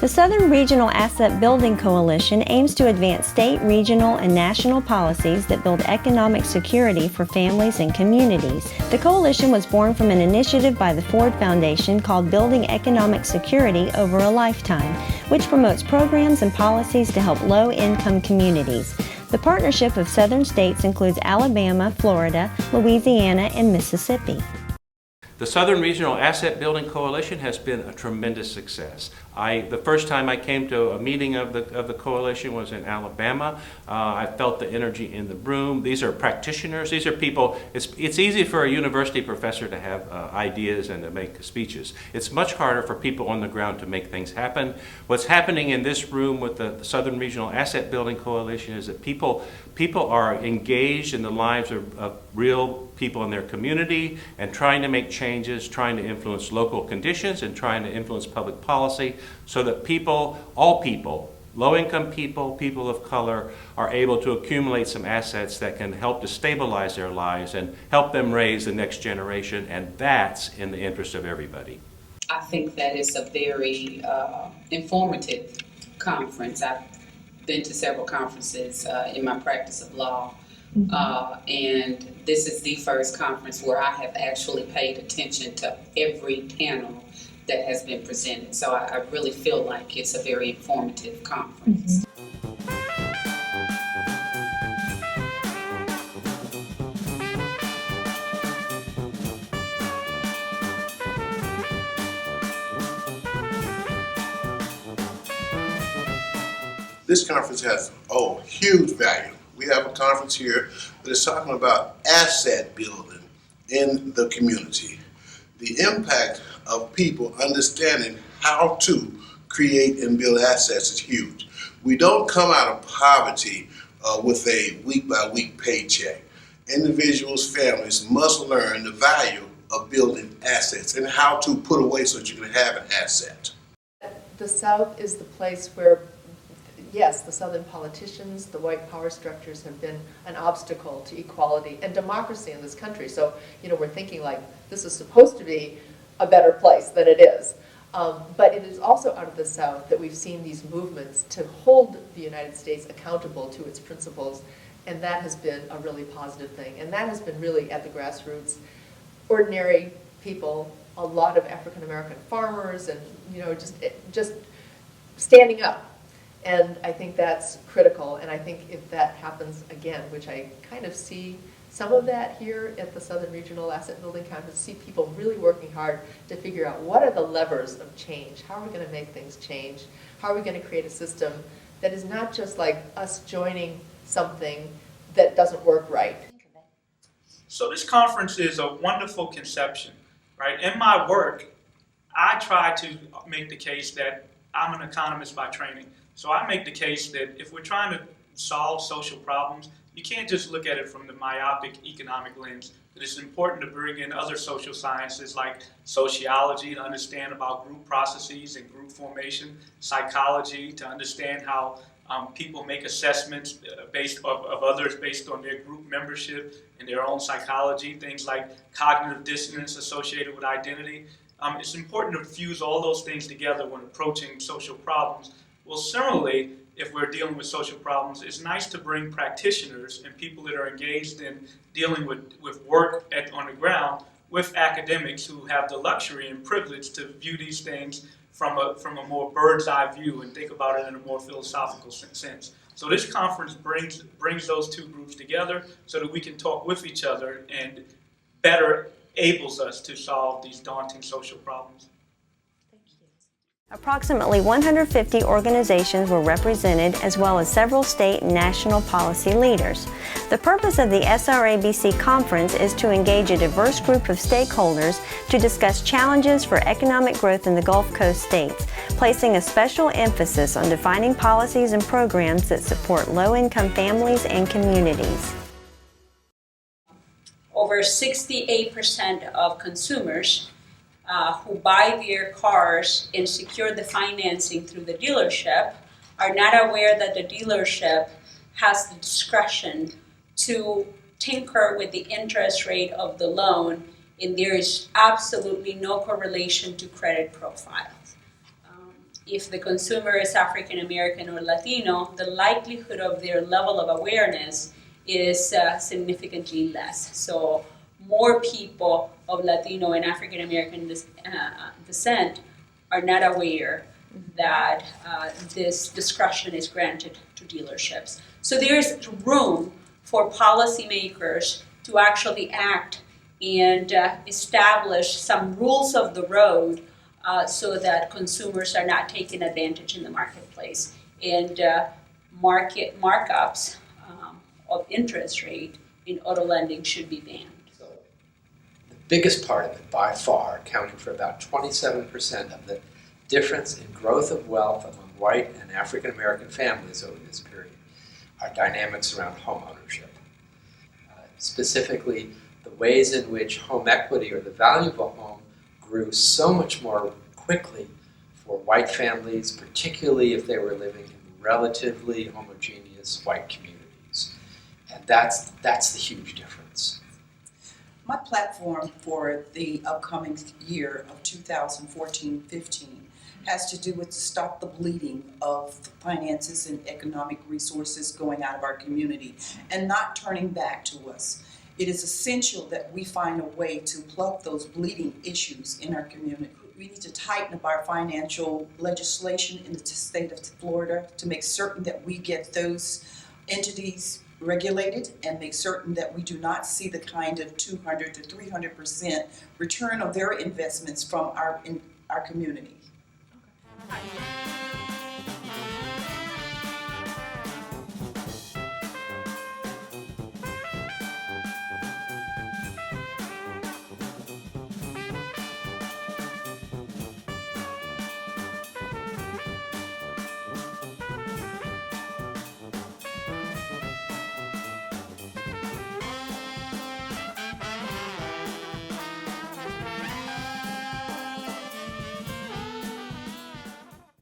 The Southern Regional Asset Building Coalition aims to advance state, regional, and national policies that build economic security for families and communities. The coalition was born from an initiative by the Ford Foundation called Building Economic Security Over a Lifetime, which promotes programs and policies to help low-income communities. The partnership of southern states includes Alabama, Florida, Louisiana, and Mississippi. The Southern Regional Asset Building Coalition has been a tremendous success. The first time I came to a meeting of the coalition was in Alabama. I felt the energy in the room. These are practitioners. These are people. It's easy for a university professor to have ideas and to make speeches. It's much harder for people on the ground to make things happen. What's happening in this room with the Southern Regional Asset Building Coalition is that people are engaged in the lives of real people in their community and trying to make changes, trying to influence local conditions and trying to influence public policy so that all people, low-income people, people of color, are able to accumulate some assets that can help to stabilize their lives and help them raise the next generation, and that's in the interest of everybody. I think that is a very informative conference. I've been to several conferences in my practice of law. And this is the first conference where I have actually paid attention to every panel that has been presented. So I really feel like it's a very informative conference. This conference has huge value. We have a conference here that is talking about asset building in the community. The impact of people understanding how to create and build assets is huge. We don't come out of poverty with a week-by-week paycheck. Individuals, families must learn the value of building assets and how to put away so that you can have an asset. The South is the place where, yes, the Southern politicians, the white power structures have been an obstacle to equality and democracy in this country. So, we're thinking like this is supposed to be a better place than it is. But it is also out of the South that we've seen these movements to hold the United States accountable to its principles, and that has been a really positive thing. And that has been really at the grassroots. Ordinary people, a lot of African American farmers, and just standing up. And I think that's critical, and I think if that happens again, which I kind of see some of that here at the Southern Regional Asset Building Conference, see people really working hard to figure out what are the levers of change, how are we going to make things change, how are we going to create a system that is not just like us joining something that doesn't work right. So this conference is a wonderful conception, right? In my work, I try to make the case that I'm an economist by training. So I make the case that if we're trying to solve social problems, you can't just look at it from the myopic economic lens. But it's important to bring in other social sciences like sociology to understand about group processes and group formation, psychology to understand how people make assessments of others based on their group membership and their own psychology, things like cognitive dissonance associated with identity. It's important to fuse all those things together when approaching social problems. Well, similarly, if we're dealing with social problems, it's nice to bring practitioners and people that are engaged in dealing with work on the ground with academics who have the luxury and privilege to view these things from a more bird's eye view and think about it in a more philosophical sense. So this conference brings those two groups together so that we can talk with each other and better enables us to solve these daunting social problems. Approximately 150 organizations were represented, as well as several state and national policy leaders. The purpose of the SRABC conference is to engage a diverse group of stakeholders to discuss challenges for economic growth in the Gulf Coast states, placing a special emphasis on defining policies and programs that support low-income families and communities. Over 68% of consumers who buy their cars and secure the financing through the dealership are not aware that the dealership has the discretion to tinker with the interest rate of the loan, and there is absolutely no correlation to credit profiles. if the consumer is African American or Latino, the likelihood of their level of awareness is significantly less. So more people of Latino and African American descent are not aware that this discretion is granted to dealerships. So there is room for policymakers to actually act and establish some rules of the road so that consumers are not taken advantage in the marketplace. And market markups of interest rate in auto lending should be banned. So the biggest part of it, by far, accounting for about 27% of the difference in growth of wealth among white and African American families over this period, are dynamics around home ownership. Specifically, the ways in which home equity or the value of a home grew so much more quickly for white families, particularly if they were living in relatively homogeneous white communities. And that's the huge difference. My platform for the upcoming year of 2014-15 has to do with to stop the bleeding of the finances and economic resources going out of our community and not turning back to us. It is essential that we find a way to plug those bleeding issues in our community. We need to tighten up our financial legislation in the state of Florida to make certain that we get those entities regulated and make certain that we do not see the kind of 200 to 300% return of their investments from our community.